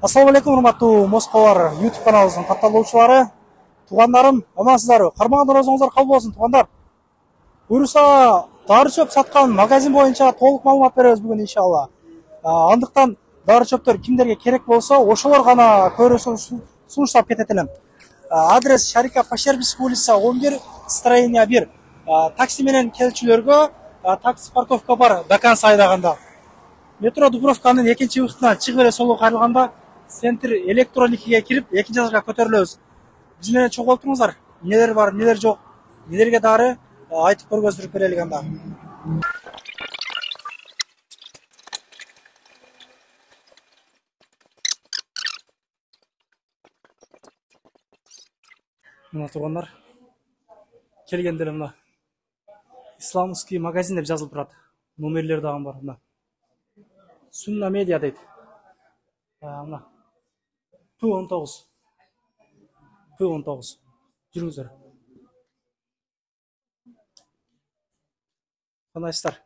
Ассалаумалейкум, урматтуу Москвалар YouTube каналыбыздын катталуучулары, туугандарым, амансыздарбы? Кармаган розуңуздар кабыл болсун, туугандар. Буюрса, дары чөп саткан магазин боюнча толук маалымат беребиз бүгүн иншалла. Андыктан дары чөптөр кимдерге керек болсо, ошолор гана көрүүсүн сунуштап кетет элем. Адрес Шарика Пощербинская улица 11, строение 1. Такси менен келчүлөргө такси парковка бар до конца айдаганда. Метро Дубровканын экинчи бутунан чыгып эле солго кайрылганда центр электроникиге кирип, экинчи этажга көтөрүлөбүз. Биз менен чогуу туруңуздар. Нелер бар, нелер жок, нелерге дары айтып көргөздүрүп берелик анда. Мына туугандар, келгенде эле мына исламский магазин деп жазылып турат. Номерлер дагы бар мына. Sunna Media дейт. Мына P19. P19. Жүрүңүздөр. Кандайсыздар?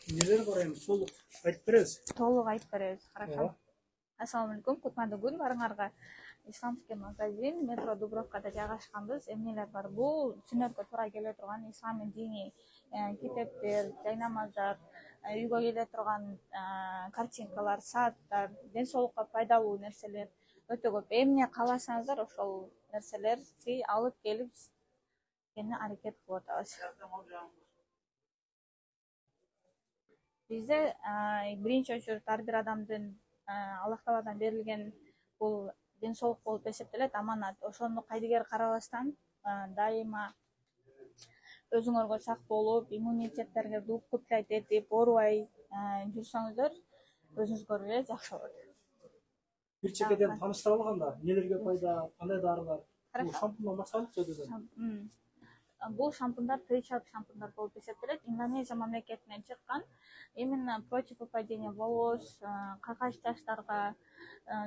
Нелер бар эми? Толук айтып беребиз. Толук айтып беребиз. Хорошо. Ассаламу алейкум. Кутмандуу күн баарыңарга. Исламский магазин метро Дубровкада жайгашканбыз. Эмнелер бар? Бул сүннөткө туура келе турган ислам дини китептер, жайнамаздар, үйгө келе турган картинкалар, сааттар, ден соолукка пайдалуу нерселер өтө көп. Эмне кааласаңыздар ошол нерселерди алып келип аракет кылып атабыз. Бизде биринчи очередь ар бир адамдын Аллах Тааладан берилген бул ден соолук болуп эсептелет, аманат. Ошону кайдыгер карабастан дайыма өзүңөргө сак болуп, иммунитеттериңерди укуптайт этип, оорубай жүрсөңүздөр өзүңүзгө эле жакшы болот. Бир чекеден тааныштыра алганда, нелерге пайда, кандай дарылар? Бул шампундан баштайлыкчы өзүнөн. Бул шампундар тричап шампундар болуп эсептелет. Индонезия мамлекетинен чыккан. Именно против выпадения волос, какаш чачтарга,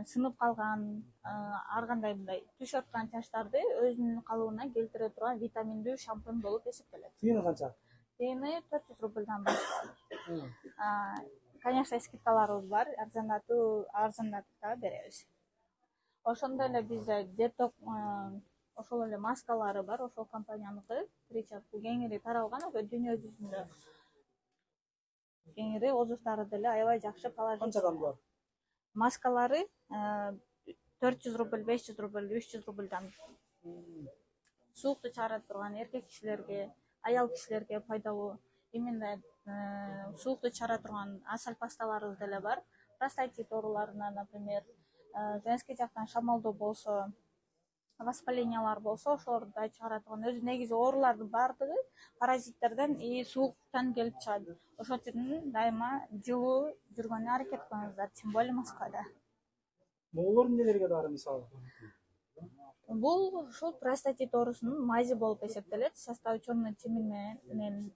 сынып калган, ар кандай мындай түш аткан чачтарды өзүнүн калыбына келтире турган витаминдүү шампунь болуп эсептелет. Тыйыны канча? Тыйыны 400 рубльдан башталат. Конечно, скидкаларыбыз бар, арзандатып да беребиз. Ошондой эле бизде деток ошол эле маскалары бар, ошол компанияныкы тричап кеңири таралган, дүйнө жүзүндө кеңири отзывдары деле аябай жакшы положительный. Канчадан булар? Маскалары 400 рубль, 500 рубль, 300 рубльдан. Суукту чыгара турган эркек кишилерге, аял кишилерге пайдалуу. Именно суукту чыгара турган асал пасталарыбыз деле бар. Простатит ооруларына, например, женский жактан шамалдоо болсо, воспалениялар болсо, ошолорду да чыгара турган. Өзү негизи оорулардын баардыгы паразиттерден и сууктан келип чыгат. Ошон үчүн дайыма жылуу жүргөнгө аракет кылыңыздар, тем более Москвада. Могулор нелерге дары мисалы? Бул ушул простатит оорусунун майзы болуп эсептелет. Составы чорный чимин менен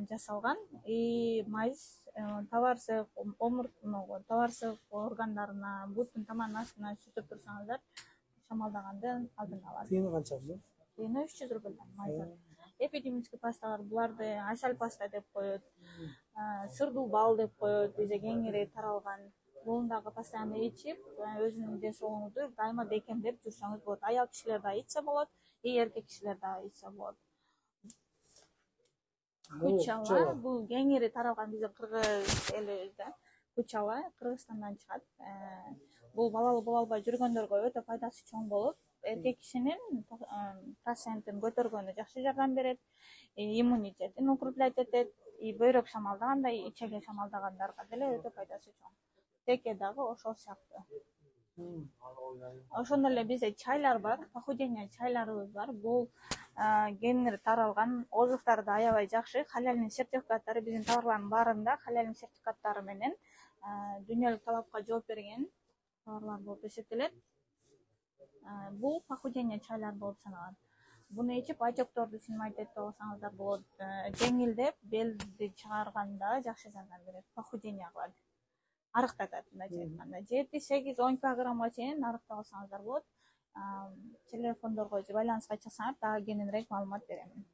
жасалган. И майз товарсыз товарсыз органдарына, буттун таманын астына сүртүп турсаңыздар, шамалдаганды алдын алат. Тыйыны канча? Тыйыны 300 рубльдан майзы. Эпидемический пасталар буларды асал паста деп коет, сырдуу бал деп коет, бизде кеңири таралган. Буну дагы постоянно ичип, өзүнүн ден соолугуңузду дайыма бекемдеп жүрсөңүз болот. Аял кишилер да ичсе болот, и эркек кишилер да ичсе болот. Кучала, бул кеңири таралган биздин кыргыз элибизде. Кучала Кыргызстандан чыгат. Бул балалуу боло албай жүргөндөргө өтө пайдасы чоң болуп, эркек кишинин процентин көтөргөнү жакшы жардам берет, иммунитетин укрепляйть этет, и бөйрөк шамалдаганда, ичеге шамалдагандарга деле өтө пайдасы чоң. Теке дагы ошол сыяктуу. Ошондой эле бизде чайлар бар, похудение чайларыбыз бар. Бул кеңири таралган, отзывдары да аябай жакшы. Халялдын сертификаттары биздин товарлардын баарында халялдын сертификаттары менен дүйнөлүк талапка жооп берген товарлар болуп эсептелет. Бул похудение чайлар болуп саналат. Буну ичип отекторду синмайтет деп алсаңыздар болот. Жеңилдеп, белди чыгарганда жакшы жардам берет, похудение кылат. Арыктатат, мындайча айтканда. 7-8-10 килограммга чейин арыкта алсаңыздар болот. Телефондорго же байланыска чыксаңар, дагы кененирээк маалымат беремин.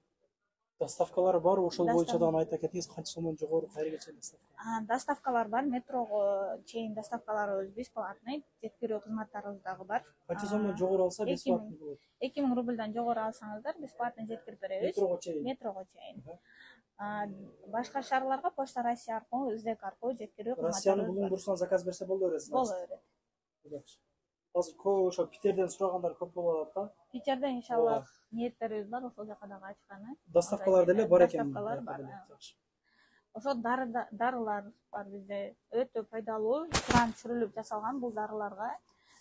Доставкалары бар, ошол боюнча дагы айта кетиңиз, канча сомдон жогору кайерге чейин доставка? Доставкалар бар, метрого чейин доставкаларыбыз бесплатный, жеткирүү кызматтарыбыз дагы бар. Канча сомдон жогору алса бесплатный болот? 2000 рубльдан жогору алсаңыздар бесплатный жеткирип беребиз. Метрого чейин. Метрого чейин. Башка шаарларга Почта Россия аркылуу, СДК аркылуу жеткирүү кызматтары. Россияны булуңдурсаң заказ берсе боло бересиз. Боло берет. Жакшы. Азыр көп ошо Питерден сурагандар көп болуп атат да. Питерден иншаллах ниеттерибиз бар, ошол жака дагы ачканы. Доставкалар деле бар экен. Доставкалар бар. Ошо дарылар бар бизде. Өтө пайдалуу, кран түшүрүлүп жасалган бул дарыларга.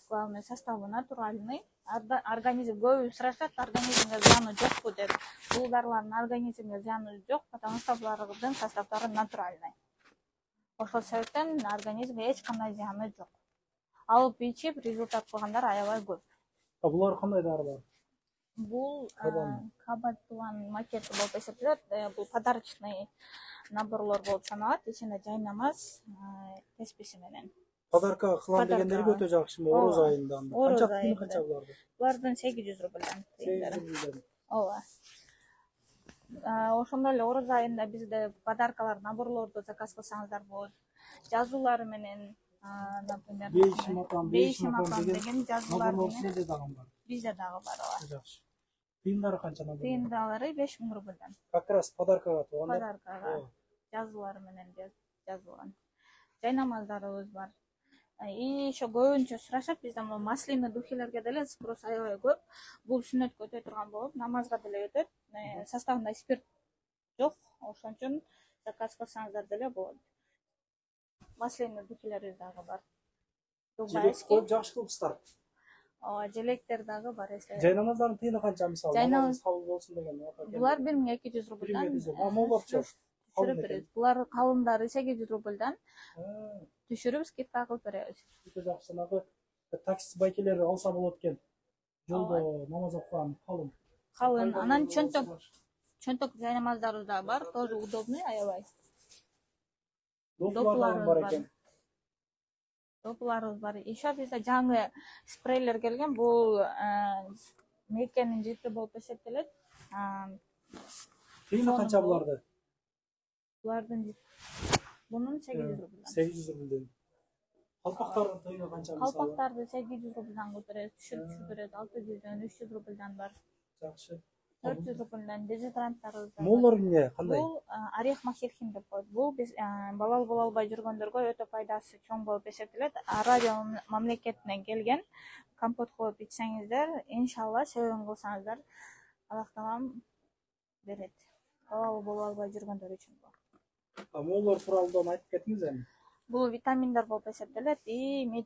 Главный составы натуральный. Организм көбү сурашат, организмге зыяны жокпу деп. Бул дарылардын организмге зыяны жок, потому что булардын составдары натуральный. Ошол себептен организмге эч кандай зыяны жок. Алып ичип результат кылгандар аябай көп. Булар кандай дарылар? Бул кабаттуан макети болуп эсептелет. Бул подарочный наборлор болуп саналат. Ичинде жайнамаз, тесписи менен. Подарка кылам дегендерге өтө жакшымы? Ороз айында. Канча тыйыны канча буларды? Булардын 800 рубльдан. 800 рубльдан. Ооба. Ошондой эле ороз айында бизде подаркалар, наборлорду заказ кылсаңыздар болот. Жазуулары менен, например, Бейшим апам деген жазуулар сизде дагы бар. Бизде дагы бар, ооба. Жакшы. Тыйындары канча набор? Тыйындалары 5000 рубльдан. Как раз подаркага туугандар. Подаркага жазуулары менен жазылган. Жайнамаздарыбыз бар. И еще көбүнчө сурашат бизде маслины духилерге деле спрос аябай көп. Бул сүннөткө өтө турган болуп, намазга деле өтөт. Составында спирт жок, ошон үчүн заказ кылсаңыздар деле болот. Маслины духилерибиз дагы бар. Желек коюп жакшы кылыпсыздар. Желектер дагы бар эсе. Жайнамаздардын тыйыны канча мисалы? Жайнамаз кабыл болсун деген. Булар 1200 рубльдан. Амалдапчы. Түшүрүп беребиз. Булар калындары 800 рубльдан. Түшүрүп скидка кылып беребиз. Өтө жакшы. Жанагы такси байкелер алса болот экен. Жолдо намаз окуган калын. Калын. Анан чөнтөк жайнамаздарыбыз да бар, тоже удобный, аябай. Допуларыбыз бар экен. Допуларыбыз бар. Еще бизде жаңы спрейлер келген. Бул мекенин жити болуп эсептелет. Тыйыны канча буларды? Булардын бунун 800 рубльдан. 800 рубльдан. Калпактардын тыйыны канча мисалы? Калпактарды 800 рубльдан көтөрөбүз, түшүрүп берет. 600дөн 300 рубльдан бар. Жакшы. 400 рубльдан дезодоранттарыбыз бар. Моллор эмне, кандай? Бул орех махерхин деп коет. Бул биз балал боло албай жүргөндөргө өтө пайдасы чоң болуп эсептелет. Арабия мамлекетинен келген. Компот кылып ичсеңиздер, иншалла себебин кылсаңыздар, Аллах таалам берет. Балал боло албай жүргөндөр үчүн. Моллор тууралуу айтып кетиңиз эми. Бул витаминдер болуп эсептелет. И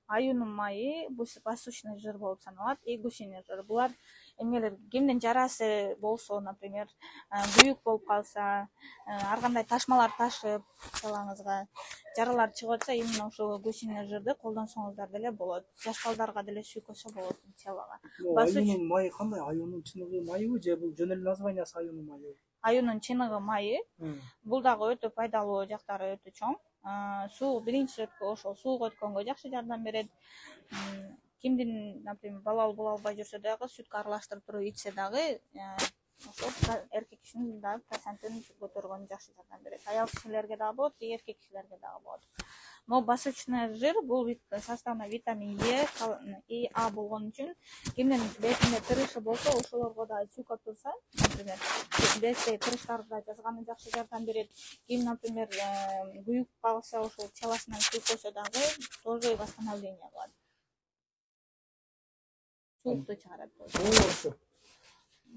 аюнун майы, бул пасущный жир болуп саналат. И гусиный жир. Булар эмнелер, кимдин жарасы болсо, например, күйүк болуп калса, ар кандай ташмалар ташып, телаңызга жаралар чыгып атса, именно ошол гусиный жирди колдонсоңуздар деле болот. Жаш балдарга деле сүйкөсө болот телага. Аюнун майы кандай? Аюнун чыныгы майыбы же бул жөн эле названиясы аюнун майы? Аюнун чыныгы майы. Бул дагы өтө пайдалуу жактары өтө чоң. Суу биринчи рет ошол сууга өткөнгө жакшы жардам берет. Кимдин, например, балал боло албай жүрсө дагы сүткө аралаштырып туруп ичсе дагы, ошол эркек кишинин дагы процентин көтөргөнгө жакшы жардам берет. Аял кишилерге дагы болот, и эркек кишилерге дагы болот. Но басычный жир бул составында витамин Е и А болгон үчүн кимдин бетинде тырышы болсо, ошолорго да сүйкөп турса, например, бетте тырыштарды жазганы жакшы жардам берет. Ким, например, күйүк калса, ошол чаласынан сүйкөсө дагы тоже восстановление кылат. Суукту чыгарат.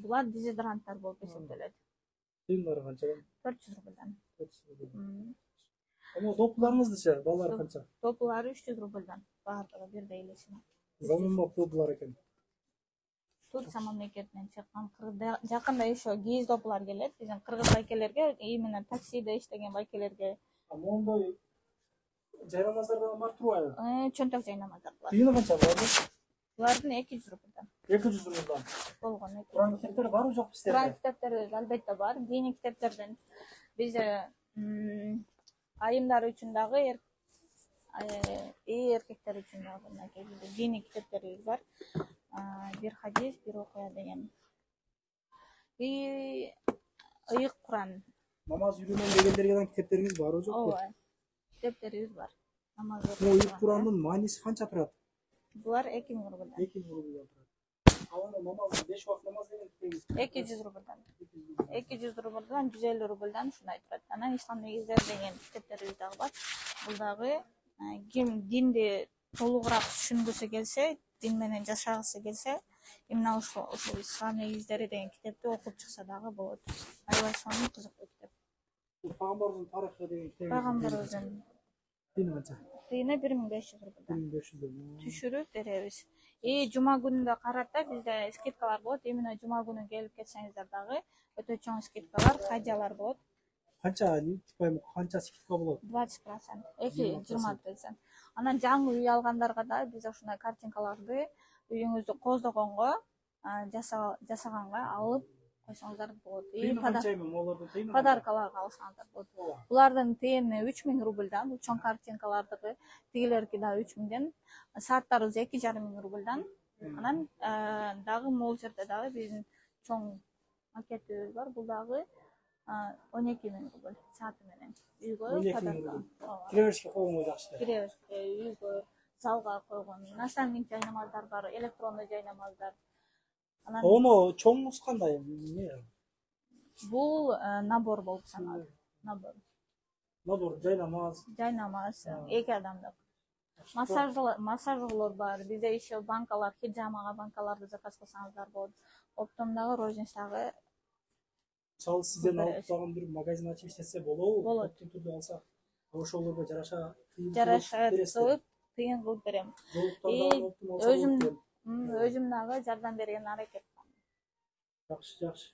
Булар дезодоранттар болуп эсептелет. Тыйындары канча? 400 рубльдан. 400 рубльдан. Допуларыңыздычы, балдар канча? Допулары 300 рубльдан. Баардыгы бирдей элеси. Заманбап допулар экен. Турция мамлекетинен чыккан. Жакында еще кийиз допулар келет. Биздин кыргыз байкелерге, именно таксиде иштеген байкелерге. Мондой жайнамаздар да бар турбайбы? Чөнтөк жайнамаздар бар. Тыйыны канча буларды? Булардын 200 рубльдан. 200 рубльдан. Болгон. Куран китептери барбы жокпу сиздерде? Куран китептерибиз албетте бар. Диний китептерден бизде айымдар үчүн дагы, эркектер үчүн дагы диний китептерибиз бар. Бир хадис, бир окуя деген. И ыйык Куран. Намаз үйрөнөм дегендерге китептериңиз барбы жокпу? Ооба. Китептерибиз бар. Намаз Ыйык Курандын мааниси канча турат? Булар 2000 рубльдан. 2000 рубльдан турат. Ал намаз 5 убакыт намаз деген китебиңиз 200 рубльдан. 200 рубльдан 150 рубльдан ушундай турат. Анан ислам негиздери деген китептерибиз дагы бар. Бул дагы ким динди толугураак түшүнгүсү келсе, дин менен жашагысы келсе, именно ушул ислам негиздери деген китепти окуп чыкса дагы болот. Аябай сонун кызыктуу китеп. Пайгамбардын тарыхы деген китебиңиз Пайгамбарыбыздын дини канча? тыйыны 1500 рубльдан. 1500 Түшүрүп беребиз. Жума күнүндө карат да, бизде скидкалар болот. Именно жума күнү келип кетсеңиздер дагы өтө чоң скидкалар, хадиялар болот. Канча скидка болот? 20%, 20%. Анан жаңы үй алгандарга да биз ушундай картинкаларды үйүңүздү коздогонго жасаганга алып койсоңуздар болот. Подаркаларга алсаңыздар болот. Булардын тыйыны 3000 рубльдан, бул чоң картинкалардыкы, тигилерки да 3000ден, сааттарыбыз 2500 рубльдан. Анан дагы могул жерде дагы биздин чоң макетибиз бар. Бул дагы 12000 рубль сааты менен. Үйгө подарка. Киреберишке койгонго жакшы. Киреберишке, үйгө, залга койгон. Настольник жайнамаздар бар, электрондуу жайнамаздар. Ону чоңуңуз кандай? Бул набор болуп саналат. Набор жайнамаз. Жайнамаз, 2 адамдык. Массажерлор бар. Бизде еще банкалар, хиджамага банкаларды заказ кылсаңыздар болот. Оптом дагы, розницдагы. Мисалы сизден алып турган бир магазин ачып иштесе болобу? Болот. Оптом түрдө алса, ошолорго жараша кылып тыйын кылып берем. Өзүм дагы жардам берген аракет кылам. Жакшы.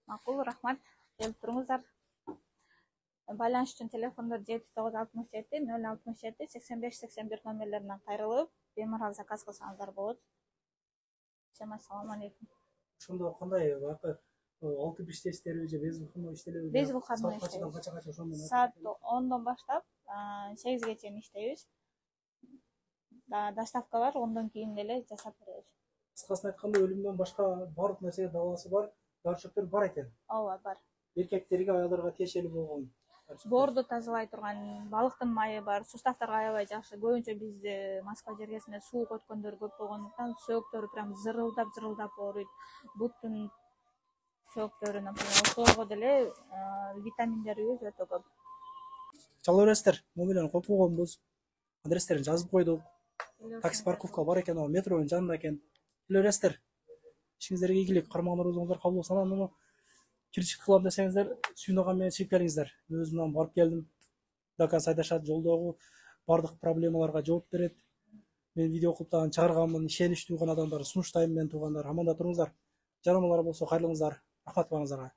Макул, рахмат. Келип туруңуздар. Байланыш үчүн телефондор 7967 067 8581 номерлериnden кайрылып, бемарал заказ кылсаңыздар болот. Всем ассаламу алейкум. Ошондо кандай алты беш тесттери же без выходной иштелеби? Без выходной иштейбиз. Саат 10дон баштап 8ге чейин иштейбиз. Доставкалар 10дон кийин деле жасап беребиз. Кыскасын айтканда, өлүмдөн башка баардык нерсеге даласы бар, дарчоктор бар экен. Ооба, бар. Эркектерге, аялдарга тиешелүү болгон. Боорду тазалай турган балыктын майы бар, суставтарга аябай жакшы. Көбүнчө бизде Москва жергесинде суук өткөндөр көп болгондуктан сөөктөрү прям зырылдап ооруйт. Буттун сөөктөрү, например, ошолорго деле витаминдерибиз өтө көп. Чала бересиздер, номерлерин коюп койгонбуз. Адрестерин жазып койдук. Такси парковка бар экен, метронун жанында экен. Келе бересиздер. Ишиңиздерге ийгилик, кармагыңдар кабыл болсун. Анан кирчик кылам десеңиздер, сүйүнөгөн менен чыгып келиңиздер. Өзүмөн барып келдим. Доказ айдашат, жолдогу бардык проблемаларга жооп берет. Мен видео кылып чыгарганмын, ишеничтүү болгон адамдар сунуштайм. Мен туугандар, аманда туруңуздар. Жарымалар болсо кайрылыңыздар. Рахмат барыңыздарга.